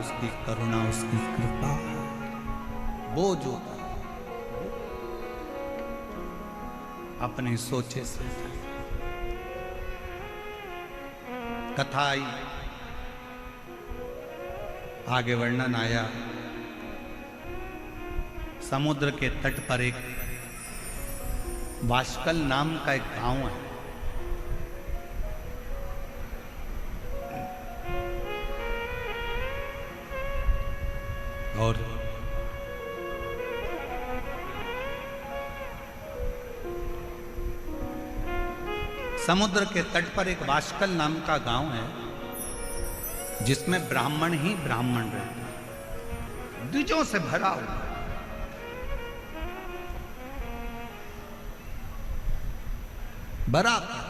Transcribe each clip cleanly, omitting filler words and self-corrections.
उसकी करुणा, उसकी कृपा, वो जो अपने सोचे से कथा आई, आगे वर्णन आया। समुद्र के तट पर एक वाशकल नाम का एक गांव है। और समुद्र के तट पर एक वाशकल नाम का गांव है, जिसमें ब्राह्मण ही ब्राह्मण रहते हैं, द्विजों से भरा हुआ। बराबर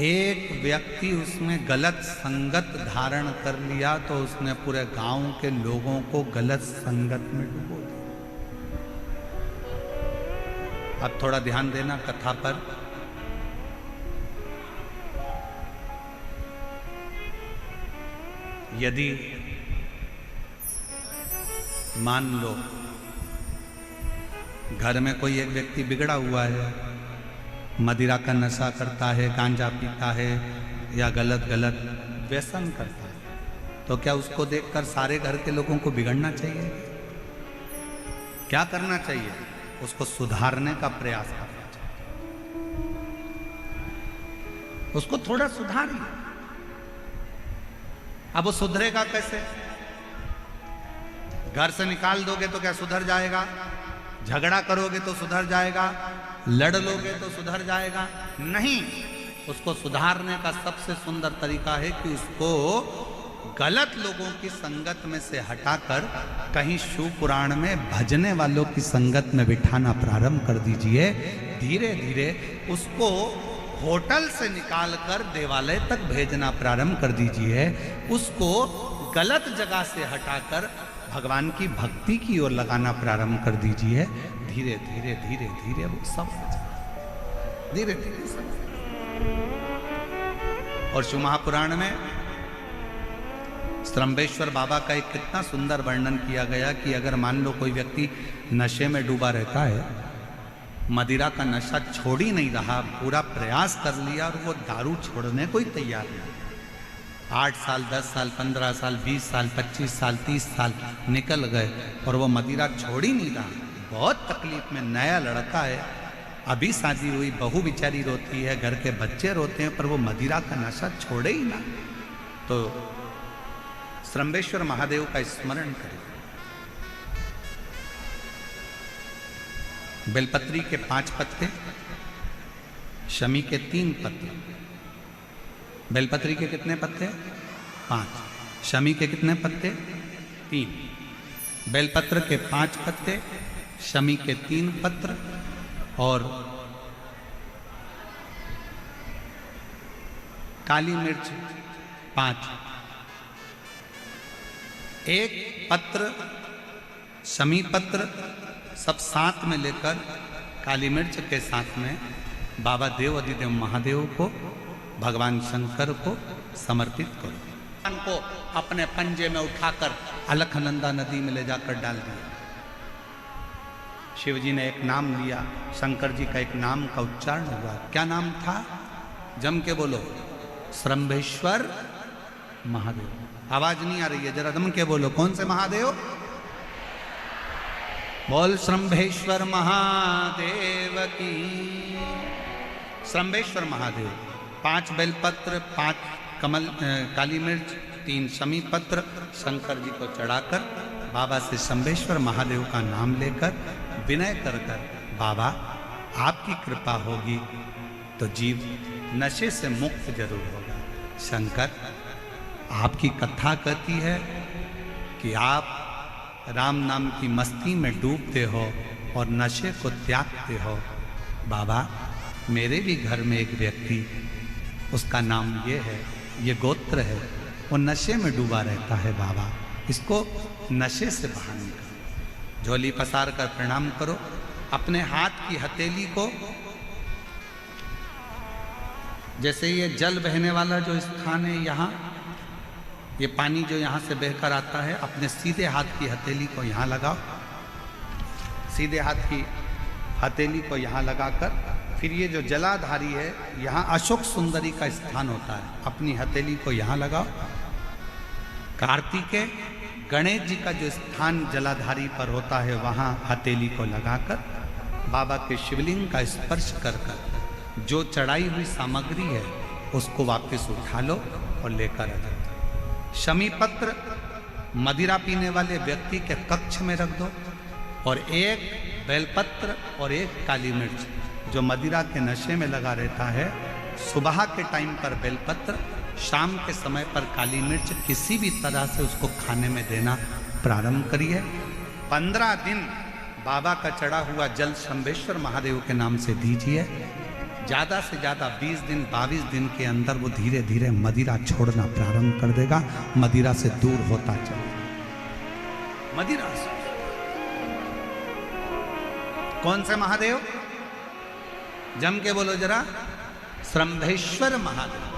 एक व्यक्ति उसमें गलत संगत धारण कर लिया तो उसने पूरे गांव के लोगों को गलत संगत में डुबो दिया। अब थोड़ा ध्यान देना कथा पर। यदि मान लो घर में कोई एक व्यक्ति बिगड़ा हुआ है, मदिरा का नशा करता है, गांजा पीता है या गलत गलत व्यसन करता है, तो क्या उसको देखकर सारे घर के लोगों को बिगड़ना चाहिए? क्या करना चाहिए? उसको सुधारने का प्रयास करना चाहिए। उसको थोड़ा सुधारिए। अब वो सुधरेगा कैसे? घर से निकाल दोगे तो क्या सुधर जाएगा? झगड़ा करोगे तो सुधर जाएगा? लड़ लोगे तो सुधर जाएगा? नहीं। उसको सुधारने का सबसे सुंदर तरीका है कि उसको गलत लोगों की संगत में से हटाकर कहीं शिव पुराण में भजने वालों की संगत में बिठाना प्रारंभ कर दीजिए। धीरे धीरे उसको होटल से निकालकर देवालय तक भेजना प्रारंभ कर दीजिए। उसको गलत जगह से हटाकर भगवान की भक्ति की ओर लगाना प्रारंभ कर दीजिए। धीरे धीरे धीरे धीरे वो सब धीरे धीरे सब। और शिव महापुराण में श्रम्भेश्वर बाबा का एक कितना सुंदर वर्णन किया गया कि अगर मान लो कोई व्यक्ति नशे में डूबा रहता है, मदिरा का नशा छोड़ ही नहीं रहा, पूरा प्रयास कर लिया और वो दारू छोड़ने को ही तैयार नहीं, 8 साल 10 साल 15 साल 20 साल 25 साल 30 साल निकल गए और वो मदिरा छोड़ ही नहीं रहा, बहुत तकलीफ में। नया लड़का है, अभी शादी हुई, बहू बेचारी रोती है, घर के बच्चे रोते हैं, पर वो मदिरा का नशा छोड़े ही ना। तो श्रम्भेश्वर महादेव का स्मरण करें। बेलपत्री के 5 पत्ते, शमी के 3 पत्ते। बेलपत्री के कितने पत्ते? 5। शमी के कितने पत्ते? 3। बेलपत्र के 5 पत्ते, शमी के 3 पत्र और काली मिर्च 5। एक पत्र, शमी पत्र सब साथ में लेकर काली मिर्च के साथ में बाबा देव अधिदेव महादेव को, भगवान शंकर को समर्पित करो। भगवान को अपने पंजे में उठाकर अलखनंदा नदी में ले जाकर डाल दिया। शिव जी ने एक नाम लिया, शंकर जी का एक नाम का उच्चारण हुआ। क्या नाम था? जम के बोलो, श्रम्भेश्वर महादेव। आवाज नहीं आ रही है, जरा दम के बोलो, कौन से महादेव? बोल श्रम्भेश्वर महादेव की। श्रम्भेश्वर महादेव। 5 बेलपत्र, 5 कमल काली मिर्च, 3 शमी पत्र शंकर जी को चढ़ाकर बाबा से श्रम्भेश्वर महादेव का नाम लेकर विनय कर कर, बाबा आपकी कृपा होगी तो जीव नशे से मुक्त जरूर होगा। शंकर, आपकी कथा कहती है कि आप राम नाम की मस्ती में डूबते हो और नशे को त्यागते हो। बाबा, मेरे भी घर में एक व्यक्ति, उसका नाम ये है, ये गोत्र है, वो नशे में डूबा रहता है। बाबा, इसको नशे से बाहर निकालो। झोली पसार कर प्रणाम करो, अपने हाथ की हथेली को जैसे ये जल बहने वाला जो स्थान है यहाँ, ये पानी जो यहाँ से बहकर आता है, अपने सीधे हाथ की हथेली को यहाँ लगाओ, सीधे हाथ की हथेली को यहाँ लगाकर फिर ये जो जलाधारी है, यहाँ अशोक सुंदरी का स्थान होता है, अपनी हथेली को यहाँ लगाओ। कार्तिकेय गणेश जी का जो स्थान जलाधारी पर होता है, वहाँ हथेली को लगाकर बाबा के शिवलिंग का स्पर्श कर कर जो चढ़ाई हुई सामग्री है उसको वापस उठा लो और लेकर आ जाओ। शमी पत्र मदिरा पीने वाले व्यक्ति के कक्ष में रख दो, और एक बेलपत्र और एक काली मिर्च जो मदिरा के नशे में लगा रहता है, सुबह के टाइम पर बेलपत्र, शाम के समय पर काली मिर्च, किसी भी तरह से उसको खाने में देना प्रारंभ करिए। 15 दिन बाबा का चढ़ा हुआ जल शंभेश्वर महादेव के नाम से दीजिए। ज़्यादा से ज़्यादा 20 दिन 22 दिन के अंदर वो धीरे धीरे मदिरा छोड़ना प्रारंभ कर देगा, मदिरा से दूर होता चलेगा। मदिरा से कौन से महादेव? जम के बोलो जरा, शंभेश्वर महादेव।